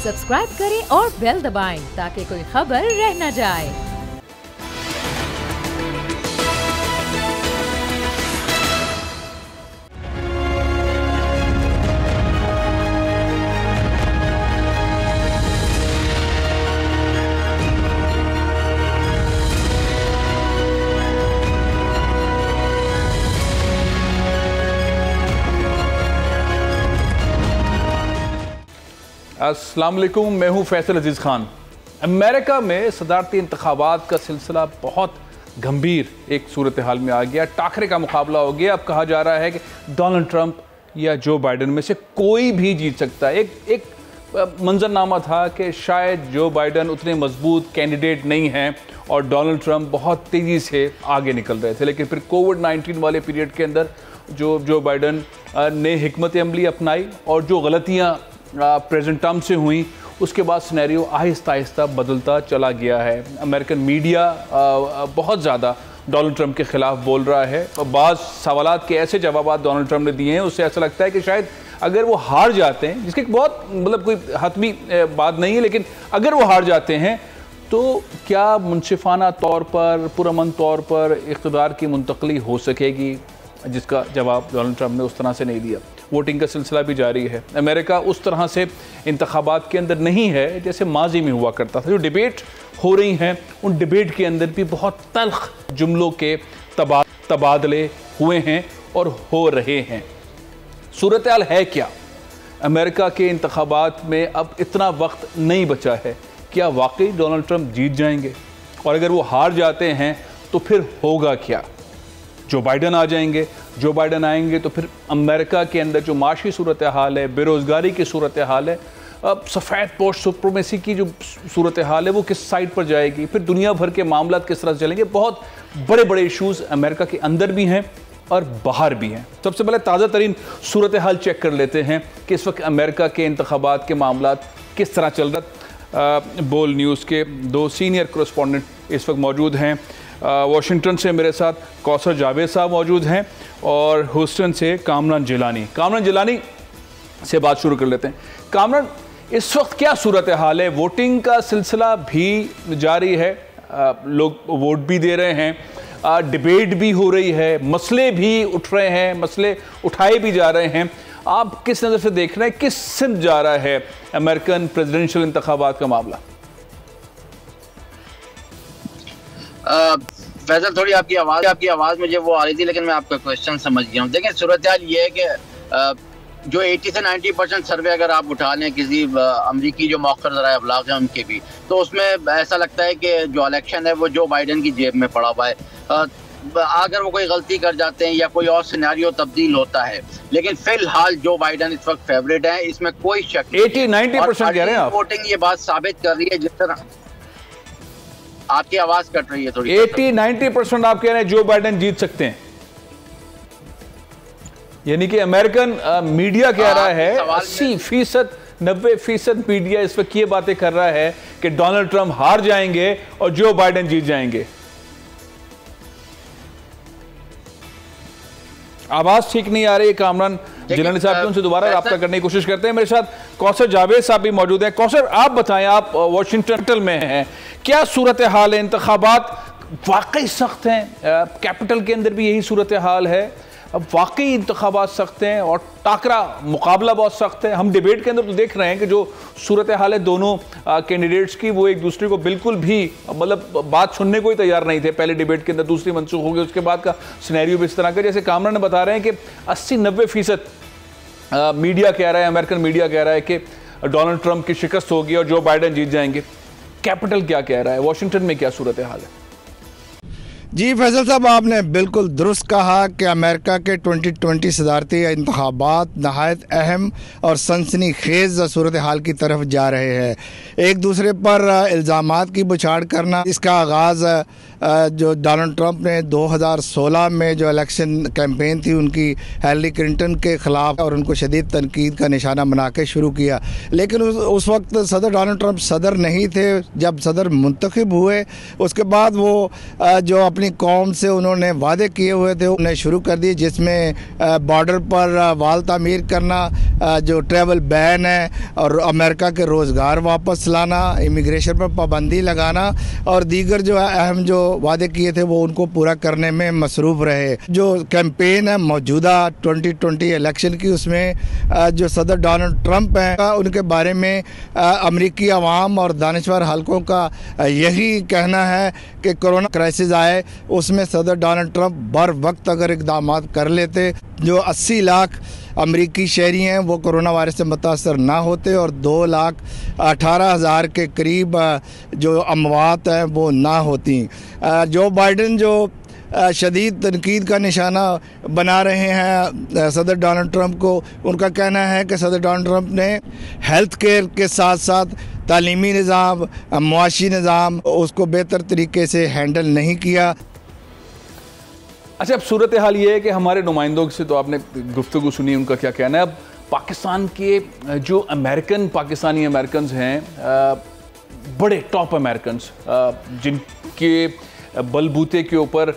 Subscribe करें और bell दबाएं ताकि कोई खबर रह न जाए। अस्सलाम वालेकुम, मैं हूं फैसल अजीज़ खान। अमेरिका में सदारती इंतखाबात का सिलसिला बहुत गंभीर एक सूरत हाल में आ गया। टाकरे का मुकाबला हो गया। अब कहा जा रहा है कि डोनाल्ड ट्रंप या जो बाइडन में से कोई भी जीत सकता है। एक मंजरनामा था कि शायद जो बाइडन उतने मजबूत कैंडिडेट नहीं हैं और डोनाल्ड ट्रंप बहुत तेज़ी से आगे निकल रहे थे, लेकिन फिर कोविड-19 वाले पीरियड के अंदर जो बाइडन ने हिकमत अमली अपनाई और जो गलतियाँ प्रेजेंट टर्म से हुई, उसके बाद सिनेरियो आहिस्ता आहिस्ता बदलता चला गया है। अमेरिकन मीडिया बहुत ज़्यादा डोनाल्ड ट्रंप के ख़िलाफ़ बोल रहा है। बाज़ सवालात के ऐसे जवाब डोनाल्ड ट्रंप ने दिए हैं, उससे ऐसा लगता है कि शायद अगर वो हार जाते हैं, जिसकी बहुत कोई हतमी बात नहीं है, लेकिन अगर वो हार जाते हैं तो क्या मुनसिफाना तौर पर, पुरअमन तौर पर इक़्तिदार की मुंतकली हो सकेगी, जिसका जवाब डोनाल्ड ट्रंप ने उस तरह से नहीं दिया। वोटिंग का सिलसिला भी जारी है। अमेरिका उस तरह से इंतखाबात के अंदर नहीं है जैसे माजी में हुआ करता था। जो डिबेट हो रही हैं, उन डिबेट के अंदर भी बहुत तल्ख जुमलों के तबादले हुए हैं और हो रहे हैं। सूरत हाल है क्या? अमेरिका के इंतखाबात में अब इतना वक्त नहीं बचा है। क्या वाकई डोनाल्ड ट्रंप जीत जाएंगे? और अगर वो हार जाते हैं तो फिर होगा क्या? जो बाइडन आ जाएंगे, जो बाइडन आएंगे तो फिर अमेरिका के अंदर जो माशी सूरत हाल है, बेरोज़गारी की सूरत हाल है, अब सफ़ेद पोस्ट सुप्रीमेसी की जो सूरत हाल है वो किस साइड पर जाएगी, फिर दुनिया भर के मामला किस तरह से चलेंगे। बहुत बड़े बड़े इशूज़ अमेरिका के अंदर भी हैं और बाहर भी हैं। सबसे पहले ताज़ा तरीन सूरत हाल चेक कर लेते हैं कि इस वक्त अमेरिका के इंतखाबात के मामला किस तरह चल रहा। बोल न्यूज़ के दो सीनियर करस्पॉन्डेंट इस वक्त मौजूद हैं। वाशिंगटन से मेरे साथ कौसर जावेद साहब मौजूद हैं और ह्यूस्टन से कामरान जिलानी से बात शुरू कर लेते हैं। कामरान, इस वक्त क्या सूरत हाल है? वोटिंग का सिलसिला भी जारी है, लोग वोट भी दे रहे हैं, डिबेट भी हो रही है, मसले भी उठ रहे हैं, मसले उठाए भी जा रहे हैं। आप किस नज़र से देख रहे हैं, किस सिमत जा रहा है अमेरिकन प्रेसिडेंशियल इंतखाबात का मामला? फैसल, थोड़ी आपकी आवाज़ मुझे वो आ रही थी, लेकिन मैं आपका क्वेश्चन समझ गया हूँ। देखिए, सूरत हाल ये है कि जो 80 से 90% सर्वे अगर आप उठा लें किसी अमरीकी जो मौखर ज़राए अबलाग हैं उनके भी, तो उसमें ऐसा लगता है कि जो इलेक्शन है वो जो बाइडन की जेब में पड़ा हुआ है। अगर वो कोई गलती कर जाते हैं या कोई और सिनेरियो तब्दील होता है, लेकिन फिलहाल जो बाइडन इस वक्त फेवरेट है, इसमें कोई शक नहीं। 80-90% कह रहे हैं आप? वोटिंग ये बात साबित कर रही है। जिस तरह आपकी आवाज कट रही है थोड़ी। 80-90% आप कह रहे हैं जो बाइडन जीत सकते हैं, यानी कि अमेरिकन मीडिया कह रहा है 80%, 90% मीडिया इस वक्त ये बातें कर रहा है कि डोनाल्ड ट्रंप हार जाएंगे और जो बाइडन जीत जाएंगे। आवाज ठीक नहीं आ रही है कामरान जिलानी साहब की, उनसे दोबारा रब्ता करने की कोशिश करते हैं। मेरे साथ कौसर जावेद साहब भी मौजूद हैं। कौसर, आप बताएं, आप वाशिंगटन में हैं, क्या सूरत हाल है? इंतखाबात वाकई सख्त हैं, कैपिटल के अंदर भी यही सूरत हाल है। अब वाकई इंतखाबात सख्त हैं और टाकरा मुकाबला बहुत सख्त है। हम डिबेट के अंदर तो देख रहे हैं कि जो सूरत हाल है दोनों कैंडिडेट्स की, वो एक दूसरे को बिल्कुल भी बात सुनने को ही तैयार नहीं थे। पहले डिबेट के अंदर दूसरी मनसूख हो गई, उसके बाद का सिनेरियो भी इस तरह का, जैसे कामरान ने बता रहे हैं कि 80-90% मीडिया कह रहा है, अमेरिकन मीडिया कह रहा है कि डोनाल्ड ट्रंप की शिकस्त होगी और जो बाइडन जीत जाएंगे। कैपिटल क्या कह रहा है? वाशिंगटन में क्या सूरत हाल है? जी फैसल साहब, आपने बिल्कुल दुरुस्त कहा कि अमेरिका के 2020 सदारती इंतखाबात नहायत अहम और सनसनीखेज सूरत हाल की तरफ जा रहे हैं। एक दूसरे पर इल्ज़ामात की बुछाड़ करना, इसका आगाज़ जो डोनाल्ड ट्रंप ने 2016 में जो इलेक्शन कैंपेन थी उनकी हिलरी क्लिंटन के ख़िलाफ़ और उनको शदीद तनकीद का निशाना बना के शुरू किया। लेकिन उस वक्त सदर डोनाल्ड ट्रंप सदर नहीं थे। जब सदर मुंतखब हुए उसके बाद वो जो अपनी कौम से उन्होंने वादे किए हुए थे उन्हें शुरू कर दिए, जिसमें बॉर्डर पर वाल तामीर करना, जो ट्रैवल बैन है और अमेरिका के रोज़गार वापस लाना, इमिग्रेशन पर पाबंदी लगाना और दीगर जो अहम जो वादे किए थे वो उनको पूरा करने में मसरूफ़ रहे। जो कैंपेन है मौजूदा 2020 इलेक्शन की, उसमें जो सदर डोनाल्ड ट्रंप हैं उनके बारे में अमरीकी अवाम और दानिशवर हलकों का यही कहना है कि कोरोना क्राइसिस आए उसमें सदर डोनाल्ड ट्रंप बर वक्त अगर इक़दाम कर लेते, जो 80 लाख अमरीकी शहरी हैं वो कोरोना वायरस से मुतासर ना होते और 2,18,000 के करीब जो अमवात हैं वो ना होती। जो बाइडन जो शदीद तनकीद का निशाना बना रहे हैं सदर डोनाल्ड ट्रंप को, उनका कहना है कि सदर डोनाल्ड ट्रंप ने हेल्थ केयर के साथ साथ तालीमी निज़ाम, मुआशी निज़ाम उसको बेहतर तरीके से हैंडल नहीं किया। अच्छा, अब सूरत हाल ये है कि हमारे नुमाइंदों से तो आपने गुफ्तगू सुनी, उनका क्या कहना है। अब पाकिस्तान के जो पाकिस्तानी अमेरिकन्स हैं, बड़े टॉप अमेरिकन्स जिनके बलबूते के ऊपर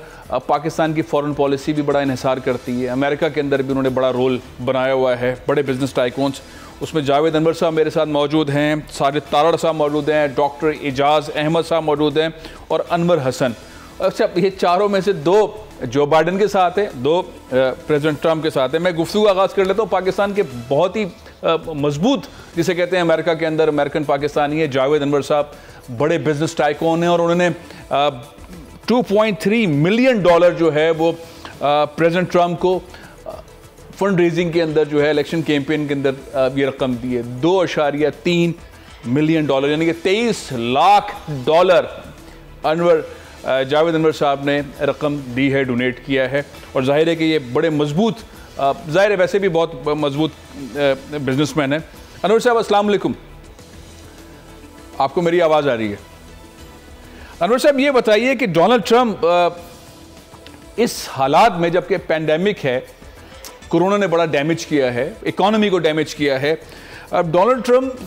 पाकिस्तान की फॉरेन पॉलिसी भी बड़ा इन्हिसार करती है, अमेरिका के अंदर भी उन्होंने बड़ा रोल बनाया हुआ है, बड़े बिजनेस टाइकून्स, उसमें जावेद अनवर साहब मेरे साथ मौजूद हैं, साजिद तारड़ साहब मौजूद हैं, डॉक्टर एजाज़ अहमद साहब मौजूद हैं और अनवर हसन। अच्छा, ये चारों में से दो जो बाइडन के साथ है, दो प्रेसिडेंट ट्रंप के साथ है। मैं गुफ्तगू का आगाज़ कर लेता हूँ पाकिस्तान के बहुत ही मजबूत, जिसे कहते हैं अमेरिका के अंदर अमेरिकन पाकिस्तानी है, जावेद अनवर साहब बड़े बिजनेस टाइकून हैं और उन्होंने $2.3 मिलियन जो है वो प्रेसिडेंट ट्रंप को फंड रेजिंग के अंदर जो है इलेक्शन कैंपेन के अंदर ये रकम दी है, $2.3 मिलियन, यानी कि $23 लाख जावेद अनवर साहब ने रकम दी है, डोनेट किया है। और जाहिर है कि ये बड़े मजबूत, जाहिर है वैसे भी बहुत मजबूत बिजनेसमैन है। अनवर साहब अस्सलाम वालेकुम, आपको मेरी आवाज़ आ रही है? अनवर साहब ये बताइए कि डोनाल्ड ट्रंप इस हालात में, जबकि पैंडेमिक है, कोरोना ने बड़ा डैमेज किया है, इकॉनमी को डैमेज किया है, अब डोनाल्ड ट्रंप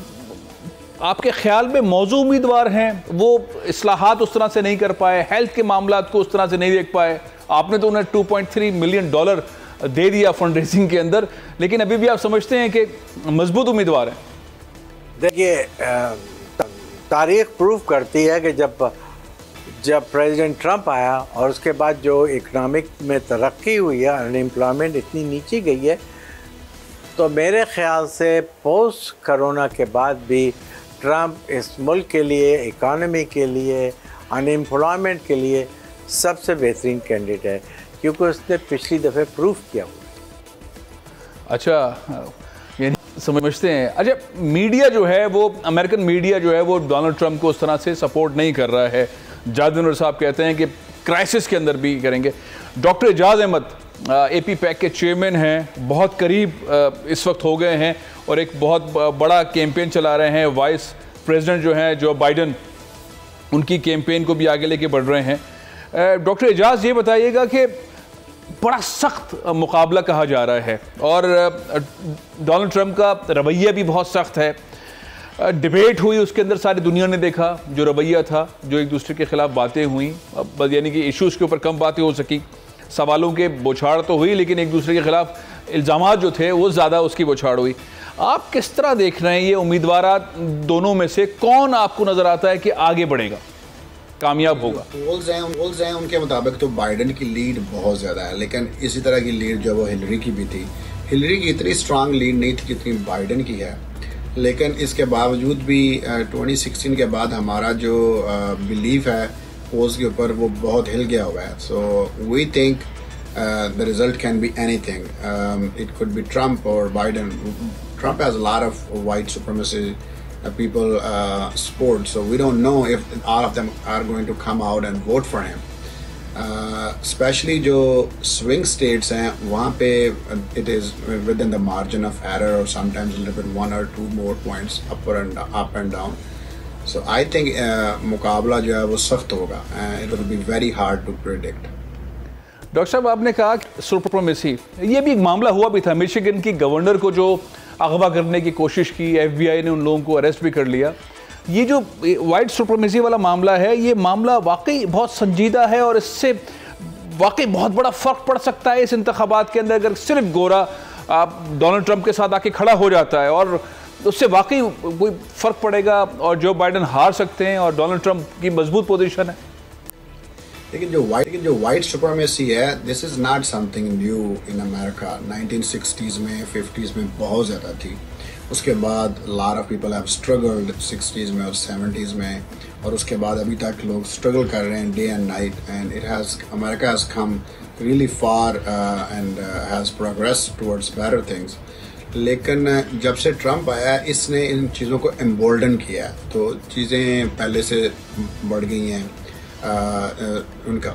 आपके ख्याल में मौजू उम्मीदवार हैं? वो इस्लाहात उस तरह से नहीं कर पाए, हेल्थ के मामलात को उस तरह से नहीं देख पाए। आपने तो उन्हें $2.3 मिलियन दे दिया फंड रेजिंग के अंदर, लेकिन अभी भी आप समझते हैं कि मजबूत उम्मीदवार हैं? देखिए, तारीख प्रूव करती है कि जब प्रेसिडेंट ट्रंप आया और उसके बाद जो इकनॉमिक में तरक्की हुई है, अनएम्प्लॉयमेंट इतनी नीचे गई है, तो मेरे ख्याल से पोस्ट कोरोना के बाद भी ट्रंप इस मुल्क के लिए, इकॉनमी के लिए, अनएम्प्लॉयमेंट के लिए सबसे बेहतरीन कैंडिडेट है, क्योंकि उसने पिछली दफ़े प्रूव किया हुआ। अच्छा, यानी समझते हैं। अच्छा, मीडिया जो है वो, अमेरिकन मीडिया जो है वो डोनाल्ड ट्रंप को उस तरह से सपोर्ट नहीं कर रहा है। जावेद अनवर साहब कहते हैं कि क्राइसिस के अंदर भी करेंगे। डॉक्टर एजाज़ अहमद AP पैक के चेयरमैन हैं, बहुत करीब इस वक्त हो गए हैं और एक बहुत बड़ा कैंपेन चला रहे हैं। वाइस प्रेसिडेंट जो हैं जो बाइडन, उनकी कैंपेन को भी आगे लेके बढ़ रहे हैं। डॉक्टर एजाज़, ये बताइएगा कि बड़ा सख्त मुकाबला कहा जा रहा है और डोनाल्ड ट्रंप का रवैया भी बहुत सख्त है। डिबेट हुई, उसके अंदर सारी दुनिया ने देखा जो रवैया था, जो एक दूसरे के खिलाफ बातें हुई, अब यानी कि इश्यूज़ के ऊपर कम बातें हो सकी, सवालों के बौछार तो हुई, लेकिन एक दूसरे के खिलाफ इल्ज़ामात जो थे वो ज़्यादा उसकी बौछार हुई। आप किस तरह देख रहे हैं ये उम्मीदवार, दोनों में से कौन आपको नज़र आता है कि आगे बढ़ेगा, कामयाब होगा? पोल्स हैं उनके मुताबिक तो बाइडन की लीड बहुत ज़्यादा है, लेकिन इसी तरह की लीड जो वो हिलरी की भी थी, हिलरी की इतनी स्ट्रांग लीड नहीं थी जितनी बाइडन की है। लेकिन इसके बावजूद भी 2016 के बाद हमारा जो बिलीफ है पोल्स के ऊपर वो बहुत हिल गया हुआ है। So we think the result can be anything, it could be Trump और Biden. Trump has a lot of white supremacy people support, so we don't know if all of them are going to come out and vote for him. Especially जो swing states हैं वहाँ पे it is within the margin of error or sometimes a little bit 1 or 2 more points up and down. So I think मुकाबला जो है वो सख्त होगा, it will be very hard to predict. Doctor साहब, आपने कहा सुप्रीमेसी, ये भी एक मामला हुआ भी था, मिशिगन की गवर्नर को जो अगवा करने की कोशिश की, FBI ने उन लोगों को अरेस्ट भी कर लिया। ये जो वाइट सुप्रीमेसी वाला मामला है, ये मामला वाकई बहुत संजीदा है और इससे वाकई बहुत बड़ा फ़र्क पड़ सकता है इस इंतखाबात के अंदर। अगर सिर्फ गोरा डोनाल्ड ट्रंप के साथ आके खड़ा हो जाता है और उससे वाकई कोई फ़र्क पड़ेगा और जो बाइडन हार सकते हैं और डोनाल्ड ट्रंप की मजबूत पोजीशन है। लेकिन जो वाइट सुप्रीमेसी है, this is not something new in America. 1960s में 50s में बहुत ज़्यादा थी, उसके बाद lot of people have struggled 60s में और 70s में, और उसके बाद अभी तक लोग स्ट्रगल कर रहे हैं day and night, and America has come really far and has progress towards better things. लेकिन जब से ट्रंप आया, इसने इन चीज़ों को एम्बोल्डन किया, तो चीज़ें पहले से बढ़ गई हैं।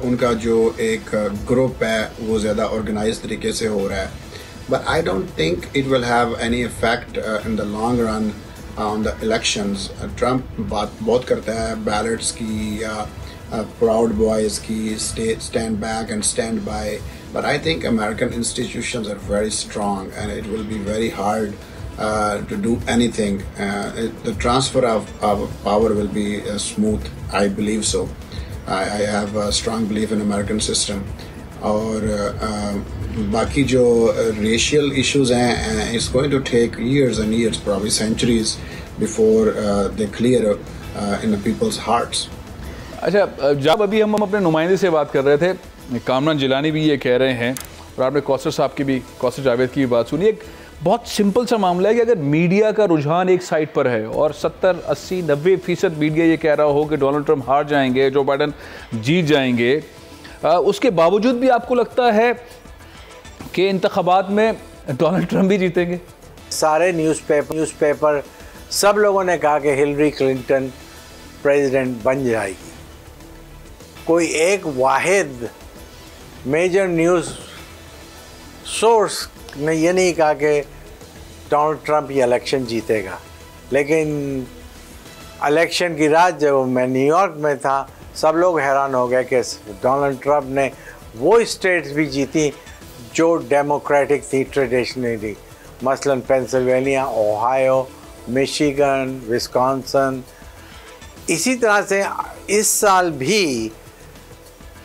उनका जो एक ग्रुप है वो ज़्यादा ऑर्गेनाइज तरीके से हो रहा है, but I don't think it will have any effect in the long run on the elections. Trump बात बहुत करता है बैलेट्स की या प्राउड बॉयज़ की, stand back and stand by, but I think American institutions are very strong and it will be very hard to do anything. The transfer of power will be smooth, I believe so. I have a strong belief in American system. और बाकी जो racial issues हैं, it's going to take years and years, probably centuries, before they clear in the people's hearts. अच्छा, जब अभी हम अपने नुमाइंदे से बात कर रहे थे, कामरान जिलानी भी ये कह रहे हैं और आपने कौसर साहब की भी, कौसर जावेद की भी बात सुनी। एक बहुत सिंपल सा मामला है कि अगर मीडिया का रुझान एक साइड पर है और 70, 80, 90% मीडिया ये कह रहा हो कि डोनाल्ड ट्रंप हार जाएंगे, जो बाइडन जीत जाएंगे, उसके बावजूद भी आपको लगता है कि इंतखाबात में डोनाल्ड ट्रंप भी जीतेंगे? सारे न्यूज़पेपर सब लोगों ने कहा कि हिलरी क्लिंटन प्रेसिडेंट बन जाएगी। कोई एक वाहिद मेजर न्यूज़ सोर्स ने ये नहीं कहा कि डोनाल्ड ट्रंप ये इलेक्शन जीतेगा। लेकिन इलेक्शन की रात जब मैं न्यूयॉर्क में था, सब लोग हैरान हो गए कि डोनाल्ड ट्रंप ने वो स्टेट्स भी जीती जो डेमोक्रेटिक थी ट्रेडिशनली, मसलन पेंसिल्वेनिया, ओहायो, मिशिगन, विस्कॉन्सन। इसी तरह से इस साल भी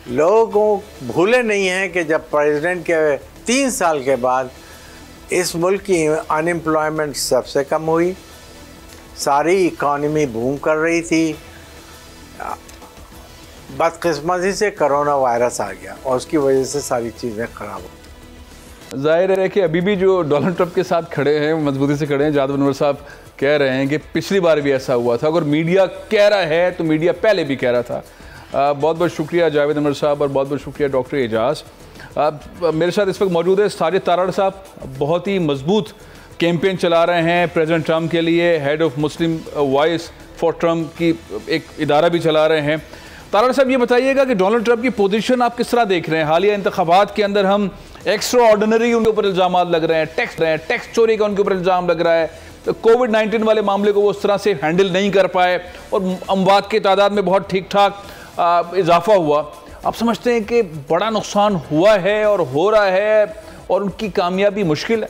लोगों भूले नहीं हैं कि जब प्रेसिडेंट के 3 साल के बाद इस मुल्क की अनएम्प्लॉयमेंट सबसे कम हुई, सारी इकॉनमी बूम कर रही थी, बदकिस्मती से कोरोना वायरस आ गया और उसकी वजह से सारी चीज़ें ख़राब हो। जाहिर है कि अभी भी जो डोनाल्ड ट्रंप के साथ खड़े हैं, मजबूती से खड़े हैं। जावेद अनवर साहब कह रहे हैं कि पिछली बार भी ऐसा हुआ था। अगर मीडिया कह रहा है तो मीडिया पहले भी कह रहा था। बहुत बहुत शुक्रिया जावेद अनवर साहब और बहुत बहुत शुक्रिया डॉक्टर एजाज। मेरे साथ इस वक्त मौजूद है साजिद तारड़ साहब, बहुत ही मजबूत कैंपेन चला रहे हैं प्रेसिडेंट ट्रंप के लिए, head of Muslim voice for Trump की एक इदारा भी चला रहे हैं। तारड़ साहब, ये बताइएगा कि डोनाल्ड ट्रंप की पोजीशन आप किस तरह देख रहे हैं? हालिया इंतखाबात के अंदर हम एक्स्ट्रा ऑर्डिनरी उनके ऊपर इल्ज़ाम लग रहे हैं, टैक्स चोरी का उनके ऊपर इल्ज़ाम लग रहा है, तो कोविड-19 वाले मामले को वो उस तरह से हैंडल नहीं कर पाए और अमवात की तादाद में बहुत ठीक ठाक इजाफा हुआ। आप समझते हैं कि बड़ा नुकसान हुआ है और हो रहा है और उनकी कामयाबी मुश्किल है?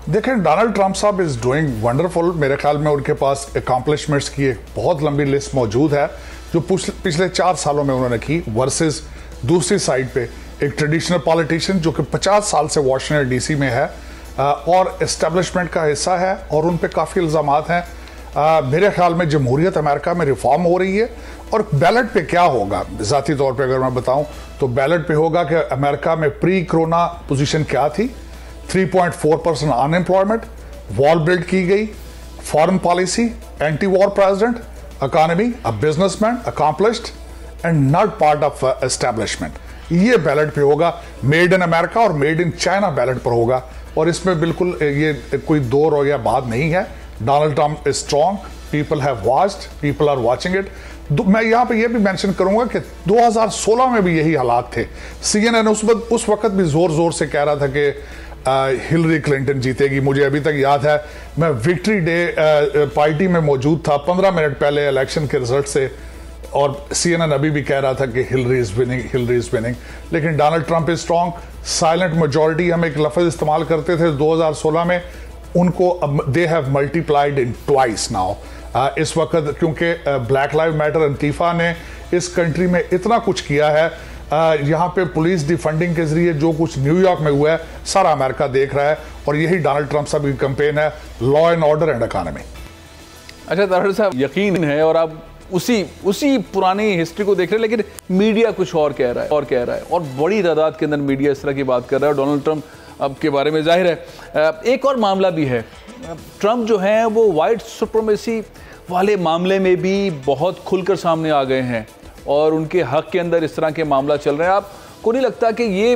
देखें, डोनाल्ड ट्रंप साहब इज डूइंग वंडरफुल। मेरे ख्याल में उनके पास अकॉम्प्लिशमेंट्स की एक बहुत लंबी लिस्ट मौजूद है जो पिछले 4 सालों में उन्होंने की, वर्सेस दूसरी साइड पे एक ट्रेडिशनल पॉलिटिशियन जो कि 50 साल से वाशिंगटन डीसी में है और एस्टेब्लिशमेंट का हिस्सा है और उन पे काफ़ी इल्ज़ामात हैं। मेरे ख्याल में जमहूरियत अमेरिका में रिफॉर्म हो रही है और बैलेट पे क्या होगा, ज़ाती तौर पे अगर मैं बताऊं तो बैलेट पे होगा कि अमेरिका में प्री कोरोना पोजीशन क्या थी, 3.4% अनएम्प्लॉयमेंट, वॉल बिल्ड की गई, foreign policy, anti war president, economy, a businessman, accomplished and not part of establishment. ये बैलेट पे होगा। मेड इन अमेरिका और मेड इन चाइना बैलेट पर होगा और इसमें बिल्कुल ये कोई दो रो या बात नहीं है। Donald Trump is strong, people have watched, people are watching it. मैं यहाँ पे ये भी मेंशन करूंगा कि 2016 में भी यही हालात थे। CNN उस वक्त भी जोर जोर से कह रहा था कि हिलरी क्लिंटन जीतेगी। मुझे अभी तक याद है, मैं विक्ट्री डे पार्टी में मौजूद था 15 मिनट पहले इलेक्शन के रिजल्ट से, और CNN अभी भी कह रहा था कि हिलरी इज विनिंग, लेकिन Donald Trump is strong. Silent majority हम एक लफ्ज इस्तेमाल करते थे 2016 में, उनको they have multiplied in twice now इस वक्त, क्योंकि ब्लैक लाइव मैटर अंतीफा ने इस कंट्री में इतना कुछ किया है। यहाँ पे पुलिस डिफंडिंग के जरिए जो कुछ न्यूयॉर्क में हुआ है सारा अमेरिका देख रहा है, और यही डोनाल्ड ट्रंप साहब की कैंपेन है, law and order and economy. अच्छा ताहिर साहब, यकीन है और आप उसी पुरानी हिस्ट्री को देख रहे हैं, लेकिन मीडिया कुछ और कह रहा है और बड़ी तादाद के अंदर मीडिया इस तरह की बात कर रहा है डोनाल्ड ट्रंप अब के बारे में। जाहिर है एक और मामला भी है, ट्रंप जो है वो वाइट सुप्रीमेसी वाले मामले में भी बहुत खुलकर सामने आ गए हैं और उनके हक के अंदर इस तरह के मामला चल रहे हैं। आपको नहीं लगता कि ये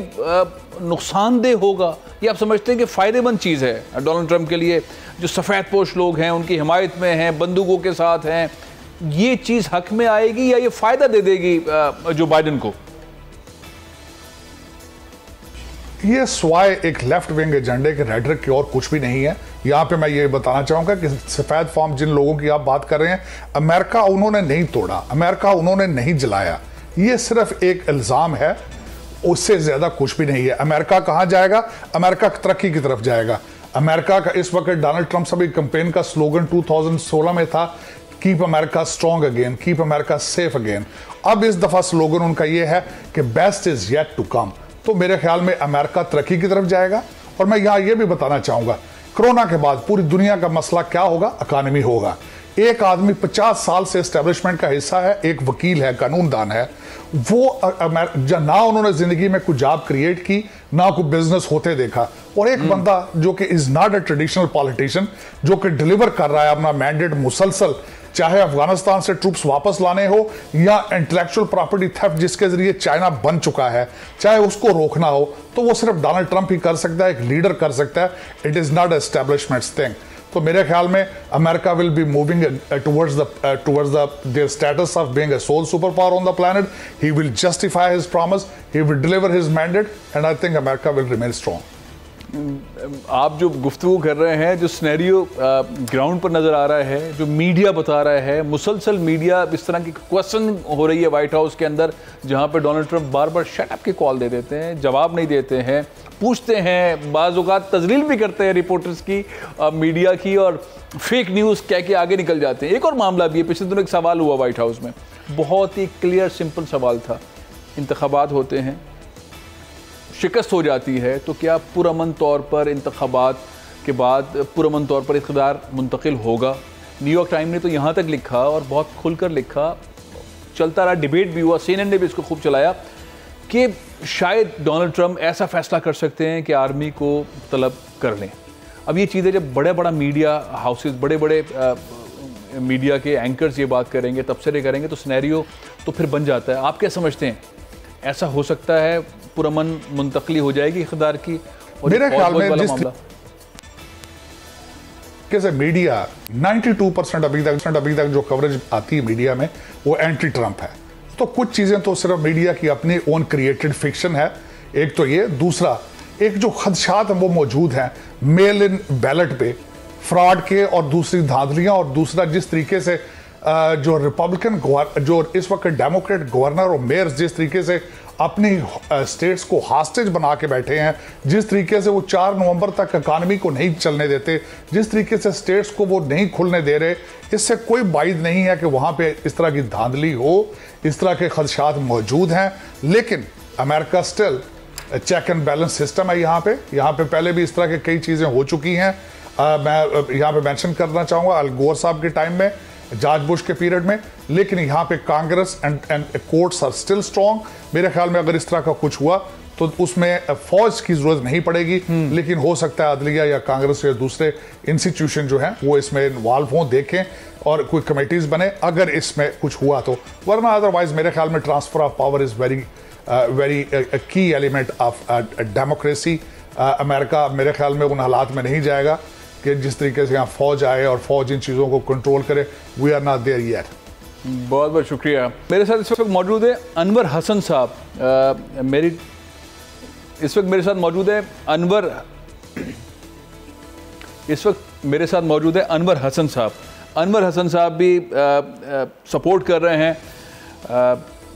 नुकसानदेह होगा, ये आप समझते हैं कि फ़ायदेमंद चीज़ है डोनाल्ड ट्रंप के लिए? जो सफ़ेद पोश लोग हैं उनकी हिमायत में हैं, बंदूकों के साथ हैं, ये चीज़ हक में आएगी या ये फ़ायदा दे देगी जो बाइडेन को? ये स्वाय एक लेफ्ट विंग एजेंडे के रेडरिक की और कुछ भी नहीं है। यहाँ पे मैं ये बताना चाहूँगा कि सफ़ेद फॉर्म जिन लोगों की आप बात कर रहे हैं, अमेरिका उन्होंने नहीं तोड़ा, अमेरिका उन्होंने नहीं जलाया, ये सिर्फ एक इल्ज़ाम है, उससे ज़्यादा कुछ भी नहीं है। अमेरिका कहाँ जाएगा? अमेरिका तरक्की की तरफ जाएगा। अमेरिका का इस वक्त डोनाल्ड ट्रंप साहब की कैंपेन का स्लोगन 2016 में था, keep America strong again, keep America safe again. अब इस दफ़ा स्लोगन उनका ये है कि best is yet to come. तो मेरे ख्याल में अमेरिका तरक्की की तरफ जाएगा। और मैं यहाँ ये भी बताना चाहूँगा, कोरोना के बाद पूरी दुनिया का मसला क्या होगा? इकानमी होगा। एक आदमी 50 साल से एस्टेब्लिशमेंट का हिस्सा है, एक वकील है, कानूनदान है, वो ना उन्होंने जिंदगी में कुछ जॉब क्रिएट की, ना कोई बिजनेस होते देखा, और एक बंदा जो कि is not a traditional politician, जो कि डिलीवर कर रहा है अपना मैंडेट मुसलसल, चाहे अफगानिस्तान से ट्रूप्स वापस लाने हो या इंटेलेक्चुअल प्रॉपर्टी थेफ्ट जिसके जरिए चाइना बन चुका है, चाहे उसको रोकना हो, तो वो सिर्फ डोनाल्ड ट्रंप ही कर सकता है, एक लीडर कर सकता है। It is not establishments thing. तो मेरे ख्याल में America will be moving towards their status of being a sole superpower on the planet. He will justify his promise, he will deliver his mandate, and I think America will remain strong. आप जो गुफ्तगू कर रहे हैं, जो scenario ground पर नज़र आ रहा है, जो मीडिया बता रहा है, मुसलसल मीडिया इस तरह की क्वेश्चन हो रही है वाइट हाउस के अंदर, जहां पे डोनाल्ड ट्रंप बार बार शट अप की कॉल दे देते हैं, जवाब नहीं देते हैं, पूछते हैं, बाज़ औक़ात तजलील भी करते हैं रिपोर्टर्स की, मीडिया की, और फेक न्यूज़ कह के आगे निकल जाते हैं। एक और मामला भी है, पिछले दिनों एक सवाल हुआ वाइट हाउस में, बहुत ही क्लियर सिंपल सवाल था, इंतखाबात होते हैं, शिकस्त हो जाती है, तो क्या पुरअमन तौर पर इंतखाबात के बाद पुरअमन तौर पर इक़्तिदार मुंतकिल होगा? न्यूयॉर्क टाइम ने तो यहाँ तक लिखा और बहुत खुलकर लिखा, चलता रहा, डिबेट भी हुआ, CNN ने भी इसको खूब चलाया कि शायद डोनाल्ड ट्रंप ऐसा फैसला कर सकते हैं कि आर्मी को तलब कर लें। अब ये चीज़ें जब बड़े मीडिया हाउसेस, बड़े मीडिया के एंकर्स ये बात करेंगे, तबसरे करेंगे, तो सिनेरियो तो फिर बन जाता है। आप क्या समझते हैं, ऐसा हो सकता है, पुरअमन मुंतकली हो जाएगी इक़्तिदार की? और मेरे ख्याल में जिस कैसे मीडिया 92% अभी तक जो कवरेज आती है मीडिया में वो एंटी ट्रंप है, तो कुछ चीज़ें तो सिर्फ मीडिया की अपनी ओन क्रिएटेड फिक्शन है। एक तो ये, दूसरा एक जो खदशात वो मौजूद हैं मेल इन बैलेट पे फ्रॉड के, और दूसरी धांधलियाँ, और दूसरा जिस तरीके से जो रिपब्लिकन जो इस वक्त डेमोक्रेट गवर्नर और मेयर्स जिस तरीके से अपनी स्टेट्स को हास्टेज बना के बैठे हैं, जिस तरीके से वो 4 नवंबर तक इकानमी को नहीं चलने देते, जिस तरीके से स्टेट्स को वो नहीं खुलने दे रहे, इससे कोई बाइद नहीं है कि वहाँ पे इस तरह की धांधली हो, इस तरह के खदशात मौजूद हैं। लेकिन America still check and balance system है यहाँ पे पहले भी इस तरह की कई चीज़ें हो चुकी हैं। मैं यहाँ पे मेंशन करना चाहूँगा अल गोर साहब के टाइम में, जॉर्ज बुश के पीरियड में, लेकिन यहाँ पे Congress and courts are still strong. मेरे ख्याल में अगर इस तरह का कुछ हुआ तो उसमें फौज की जरूरत नहीं पड़ेगी, लेकिन हो सकता है अदलिया या कांग्रेस या दूसरे इंस्टीट्यूशन जो हैं वो इसमें इन्वॉल्व हों, देखें, और कोई कमेटीज बने अगर इसमें कुछ हुआ तो। वरना अदरवाइज मेरे ख्याल में transfer of power is very की एलिमेंट ऑफ डेमोक्रेसी। अमेरिका मेरे ख्याल में उन हालात में नहीं जाएगा कि जिस तरीके से यहाँ फौज आए और फौज इन चीज़ों को कंट्रोल करे। We are not there yet. बहुत बहुत शुक्रिया। मेरे साथ इस वक्त मौजूद है अनवर हसन साहब। इस वक्त मेरे साथ मौजूद है अनवर इस वक्त मेरे साथ मौजूद है अनवर हसन साहब। अनवर हसन साहब भी सपोर्ट कर रहे हैं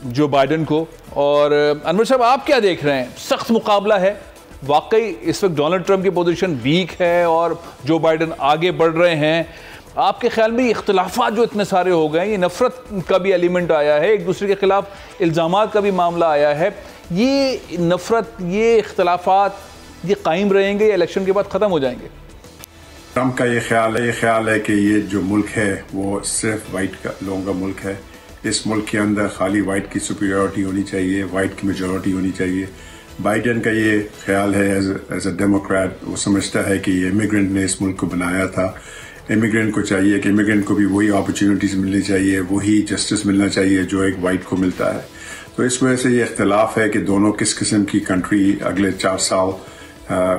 जो बाइडन को। और अनवर साहब, आप क्या देख रहे हैं? सख्त मुकाबला है वाकई, इस वक्त डोनाल्ड ट्रंप की पोजीशन वीक है और जो बाइडन आगे बढ़ रहे हैं। आपके ख्याल में इख्तलाफात जो इतने सारे हो गए, ये नफरत का भी एलिमेंट आया है, एक दूसरे के खिलाफ इल्ज़ामात का भी मामला आया है, ये नफरत, ये इख्तलाफात ये कायम रहेंगे या इलेक्शन के बाद ख़त्म हो जाएंगे? ट्रंप का ये ख्याल है कि ये जो मुल्क है वो सिर्फ वाइट लोगों का मुल्क है। इस मुल्क के अंदर खाली वाइट की सुपीरियरिटी होनी चाहिए, वाइट की मेजॉरिटी होनी चाहिए। बाइडन का ये ख्याल है एज अ डेमोक्रेट, वो समझता है कि ये इमिग्रेंट ने इस मुल्क को बनाया था। इमिग्रेंट को चाहिए कि इमिग्रेंट को भी वही अपॉर्चुनिटीज़ मिलनी चाहिए, वही जस्टिस मिलना चाहिए जो एक वाइट को मिलता है। तो इस वजह से ये इख्तलाफ है कि दोनों किस किस्म की कंट्री अगले 4 साल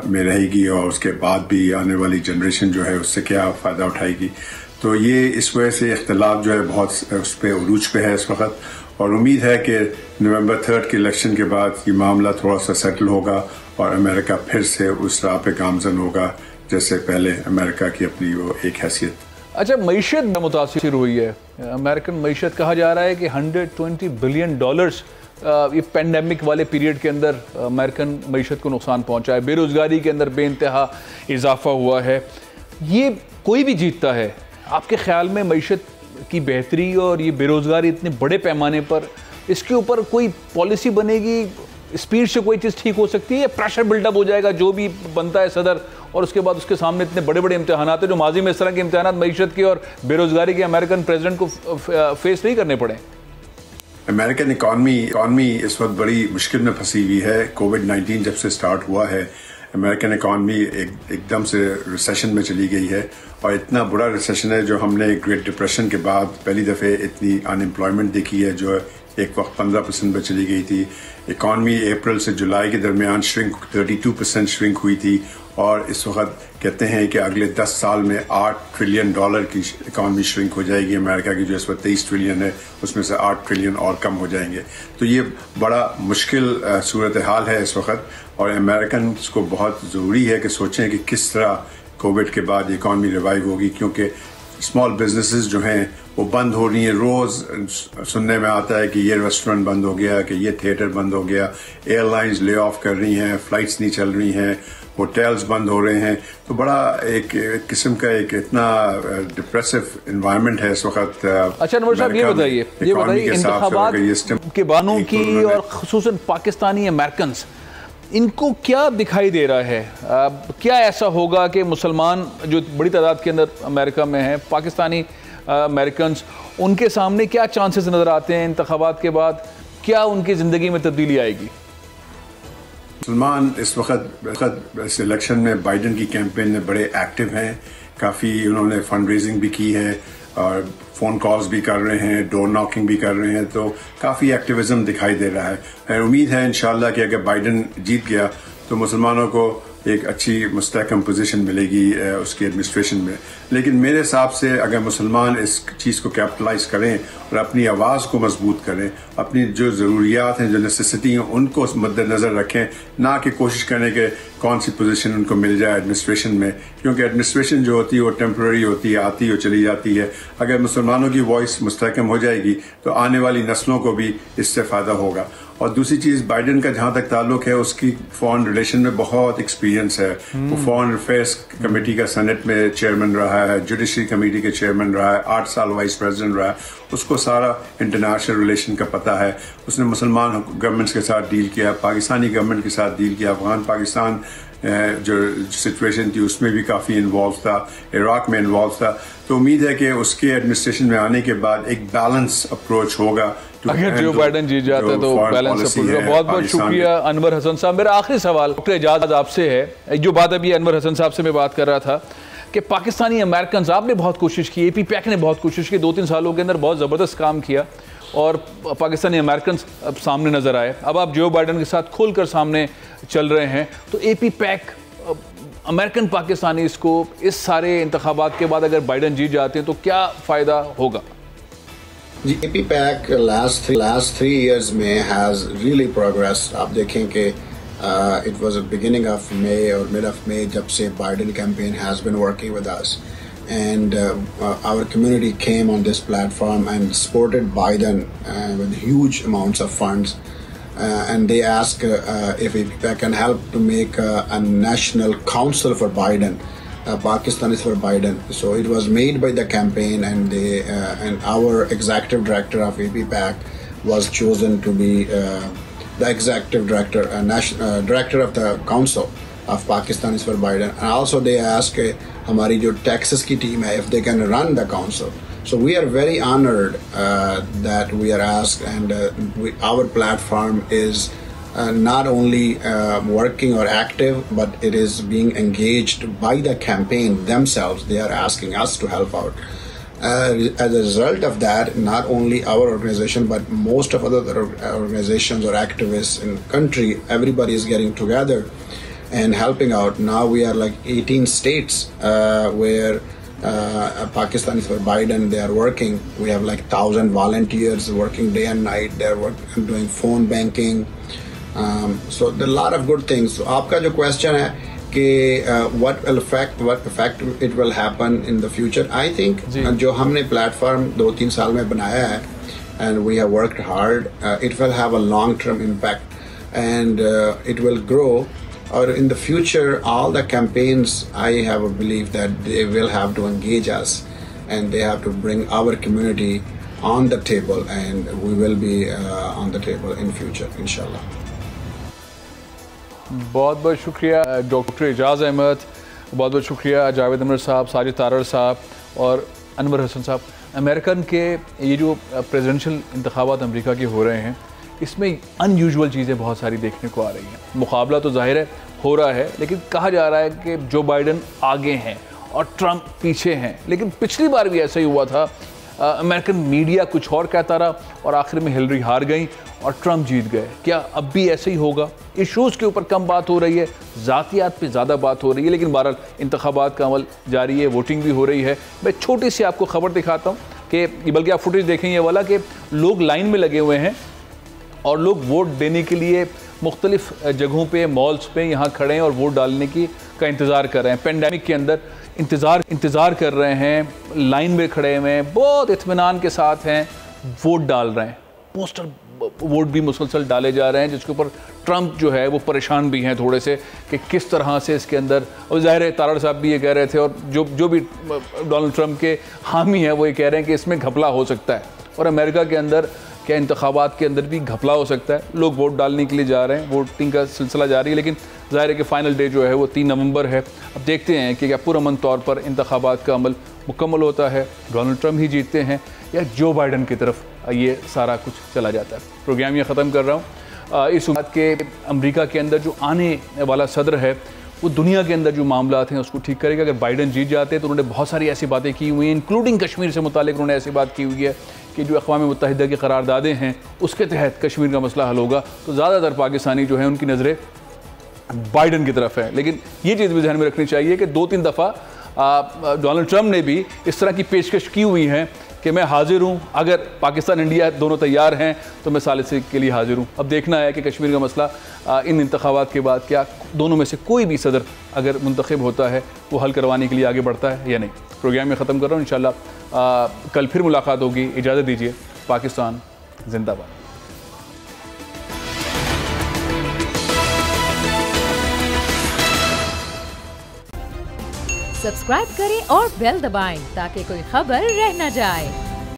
में रहेगी और उसके बाद भी आने वाली जनरेशन जो है उससे क्या फ़ायदा उठाएगी। तो ये इस वजह से इख्तलाफ जो है बहुत उस पर उरूज पे है इस वक्त। और उम्मीद है कि नवंबर 3 के इलेक्शन के बाद ये मामला थोड़ा सा सेटल होगा और अमेरिका फिर से उस राह पे गामजन होगा जैसे पहले अमेरिका की अपनी वो एक हैसियत। अच्छा, मईशत मुतासिर हुई है, अमेरिकन मईशत कहा जा रहा है कि $120 बिलियन ये पेंडेमिक वाले पीरियड के अंदर अमेरिकन मईशत को नुकसान पहुंचा है। बेरोज़गारी के अंदर बेइंतहा इजाफा हुआ है। ये कोई भी जीतता है, आपके ख्याल में मईशत की बेहतरी और ये बेरोज़गारी इतने बड़े पैमाने पर, इसके ऊपर कोई पॉलिसी बनेगी, स्पीड से कोई चीज़ ठीक हो सकती है या प्रेशर बिल्डअप हो जाएगा जो भी बनता है सदर, और उसके बाद उसके सामने इतने बड़े बड़े इम्तिहान हैं जो माजी में इस तरह के इम्तिहान मईशत के और बेरोज़गारी के अमेरिकन प्रेसिडेंट को फेस नहीं करने पड़े? अमेरिकन इकॉनमी इस वक्त बड़ी मुश्किल में फंसी हुई है। कोविड-19 जब से स्टार्ट हुआ है, अमेरिकन इकॉनमी एकदम से रिसेशन में चली गई है और इतना बुरा रिसेशन है जो हमने ग्रेट डिप्रेशन के बाद पहली दफ़े इतनी अनएम्प्लॉयमेंट देखी है जो एक वक्त 15% पर चली गई थी। इकॉनमी अप्रैल से जुलाई के दरमियान 32% श्रिंक हुई थी और इस वक्त कहते हैं कि अगले 10 साल में $8 ट्रिलियन की इकॉनमी श्रिंक हो जाएगी। अमेरिका की जो इस वक्त 23 ट्रिलियन है उसमें से 8 ट्रिलियन और कम हो जाएंगे। तो ये बड़ा मुश्किल सूरत हाल है इस वक्त और अमेरिकन को बहुत ज़रूरी है कि सोचें कि किस तरह कोविड के बाद इकॉनमी रिवाइव होगी, क्योंकि स्मॉल बिजनेसेस जो हैं वो बंद हो रही हैं। रोज़ सुनने में आता है कि ये रेस्टोरेंट बंद हो गया, कि ये थिएटर बंद हो गया, एयरलाइंस ले ऑफ कर रही हैं, फ्लाइट्स नहीं चल रही हैं, होटल्स बंद हो रहे हैं। तो बड़ा एक किस्म का एक इतना डिप्रेसिव एनवायरनमेंट है इस वक्त। अच्छा अनवर साहब, ये बताइए इंतखाबात के बानों की और खुसूसन पाकिस्तानी अमेरिकन, इनको क्या दिखाई दे रहा है? क्या ऐसा होगा कि मुसलमान जो बड़ी तादाद के अंदर अमेरिका में हैं, पाकिस्तानी अमेरिकन, उनके सामने क्या चांसेस नज़र आते हैं इंतखाबात के बाद? क्या उनकी ज़िंदगी में तब्दीली आएगी? मुसलमान इस वक्त इस इलेक्शन में बाइडन की कैंपेन में बड़े एक्टिव हैं। काफ़ी उन्होंने फंड रेजिंग भी की है और फ़ोन कॉल्स भी कर रहे हैं, डोर नॉकिंग भी कर रहे हैं। तो काफ़ी एक्टिविज़म दिखाई दे रहा है। उम्मीद है इंशाल्लाह कि अगर बाइडन जीत गया तो मुसलमानों को एक अच्छी मुस्तहकम पोजीशन मिलेगी उसकी एडमिनिस्ट्रेशन में। लेकिन मेरे हिसाब से अगर मुसलमान इस चीज़ को कैपिटलाइज करें और अपनी आवाज़ को मजबूत करें, अपनी जो ज़रूरियात हैं, जो नेसेसिटी हैं, उनको मद्देनज़र रखें, ना कि कोशिश करें कि कौन सी पोजीशन उनको मिल जाए एडमिनिस्ट्रेशन में, क्योंकि एडमिनिस्ट्रेशन जो होती है वो टेम्पररी होती है, आती और चली जाती है। अगर मुसलमानों की वॉइस मुस्तहकम हो जाएगी तो आने वाली नस्लों को भी इससे फ़ायदा होगा। और दूसरी चीज़, बाइडन का जहाँ तक ताल्लुक है, उसकी फॉरेन रिलेशन में बहुत एक्सपीरियंस है। वो फॉरेन अफेयर्स कमेटी का सेनेट में चेयरमैन रहा है, जुडिशरी कमेटी के चेयरमैन रहा है, 8 साल वाइस प्रेसिडेंट रहा है। उसको सारा इंटरनेशनल रिलेशन का पता है। उसने मुसलमान गवर्नमेंट्स के साथ डील किया, पाकिस्तानी गवर्नमेंट के साथ डील किया, अफगान पाकिस्तान जो सिचुएशन थी उसमें भी काफ़ी इन्वॉल्व था, इराक में इन्वॉल्व था। तो उम्मीद है कि उसके एडमिनिस्ट्रेशन में आने के बाद एक बैलेंस अप्रोच होगा। अगर जो बाइडन जीत जाता है तो बैलेंस अप्रोच होगा। बहुत बहुत शुक्रिया अनवर हसन साहब। मेरा आखिरी सवाल डॉक्टर एजाज आपसे है। जो बात अभी अनवर हसन साहब से मैं बात कर रहा था कि पाकिस्तानी अमेरिकन, आपने बहुत कोशिश की, AP पैक ने बहुत कोशिश की, 2-3 सालों के अंदर बहुत ज़बरदस्त काम किया और पाकिस्तानी अमेरिकन अब सामने नज़र आए। अब आप जो बाइडन के साथ खुलकर सामने चल रहे हैं, तो AP पैक अमेरिकन पाकिस्तानी को इस सारे इंतखाबात के बाद अगर बाइडन जीत जाते हैं तो क्या फ़ायदा होगा? जी, AP पैक लास्ट 3 years में हैज़ रियली प्रोग्रेस। आप देखें कि It was the beginning of May or mid of May जब से Biden campaign has been working with us, and our community came on this platform and supported Biden with huge amounts of funds, and they asked if I can help to make a national council for Biden, Pakistanis for Biden. So it was made by the campaign, and they and our executive director of APPAC was chosen to be the executive director, director of the council of Pakistanis for Biden. And also they asked हमारी जो Texas की team है, if they can run the council. So we are very honored that we are asked, and our platform is not only working or active, but it is being engaged by the campaign themselves. They are asking us to help out. As a result of that, not only our organization, but most of other organizations or activists in the country, everybody is getting together and helping out. Now we are like 18 states where Pakistanis for Biden, they are working. We have like 1,000 volunteers working day and night. They are doing phone banking. So there are a lot of good things. So आपका जो question है कि what effect it will happen in the future, I think जो हमने platform 2-3 साल में बनाया है, and we have worked hard, it will have a long-term impact, and it will grow. Or in the future, all the campaigns, I have a belief that they will have to engage us, and they have to bring our community on the table, and we will be on the table in future, inshallah. बहुत बहुत शुक्रिया doctor एजाज़ अहमद, बहुत बहुत शुक्रिया जावेद अमर साहब, साजिद तारड़ साहब और अनवर हसन साहब। अमेरिकन के ये जो प्रेसिडेंशियल इंतखाबात अमेरिका के हो रहे हैं, इसमें अनयूजुअल चीज़ें बहुत सारी देखने को आ रही हैं। मुकाबला तो जाहिर है हो रहा है, लेकिन कहा जा रहा है कि जो बाइडन आगे हैं और ट्रंप पीछे हैं। लेकिन पिछली बार भी ऐसा ही हुआ था, अमेरिकन मीडिया कुछ और कहता रहा और आखिर में हिलरी हार गई और ट्रंप जीत गए। क्या अब भी ऐसे ही होगा? इशूज़ के ऊपर कम बात हो रही है, ज़ातियात पे ज़्यादा बात हो रही है, लेकिन बहरहाल इंतखाबात का अमल जारी है, वोटिंग भी हो रही है। मैं छोटी सी आपको खबर दिखाता हूँ कि बल्कि आप फुटेज देखें ये वाला कि लोग लाइन में लगे हुए हैं और लोग वोट देने के लिए मुख्तलिफ जगहों पे, मॉल्स पे यहाँ खड़े हैं और वोट डालने का इंतज़ार कर रहे हैं। पेंडेमिक के अंदर इंतज़ार कर रहे हैं, लाइन में खड़े हुए हैं, बहुत इत्मीनान के साथ हैं, वोट डाल रहे हैं। पोस्टर वोट भी मुसलसल डाले जा रहे हैं, जिसके ऊपर ट्रंप जो है वो परेशान भी हैं थोड़े से कि किस तरह से इसके अंदर, और ज़ाहिर है तारड़ साहब भी ये कह रहे थे और जो भी डोनाल्ड ट्रंप के हामी हैं वो ये कह रहे हैं कि इसमें घपला हो सकता है और अमेरिका के अंदर क्या इंतखाबात के अंदर भी घपला हो सकता है। लोग वोट डालने के लिए जा रहे हैं, वोटिंग का सिलसिला जारी है, लेकिन ज़ाहिर है कि फ़ाइनल डे जो है वो 3 नवंबर है। अब देखते हैं कि क्या पुरअमन तौर पर इंतखाबात का अमल मुकम्मल होता है, डोनाल्ड ट्रंप ही जीतते हैं या जो बाइडन की तरफ ये सारा कुछ चला जाता है। प्रोग्राम ये ख़त्म कर रहा हूँ। इस बात के अमेरिका के अंदर जो आने वाला सदर है वो दुनिया के अंदर जो मामलात हैं उसको ठीक करेगा। अगर बाइडन जीत जाते हैं तो उन्होंने बहुत सारी ऐसी बातें की हुई हैं, इंक्लूडिंग कश्मीर से मुतालिक उन्होंने ऐसी बात की हुई है कि जो अक़वाम मुत्तहिदा की करारदादें हैं उसके तहत कश्मीर का मसला हल होगा। तो ज़्यादातर पाकिस्तानी जो हैं उनकी नज़रें बाइडन की तरफ है। लेकिन ये चीज़ भी ध्यान में रखनी चाहिए कि 2-3 दफ़ा डोनाल्ड ट्रंप ने भी इस तरह की पेशकश की हुई है कि मैं हाजिर हूँ, अगर पाकिस्तान इंडिया दोनों तैयार हैं तो मैं सालिसी के लिए हाजिर हूँ। अब देखना है कि कश्मीर का मसला इन इंतखाबात के बाद क्या दोनों में से कोई भी सदर अगर मुंतखब होता है वो हल करवाने के लिए आगे बढ़ता है या नहीं। प्रोग्राम में ख़त्म कर रहा हूँ, इंशाल्लाह कल फिर मुलाकात होगी। इजाज़त दीजिए। पाकिस्तान जिंदाबाद। सब्सक्राइब करें और बेल दबाएं ताकि कोई खबर रह न जाए।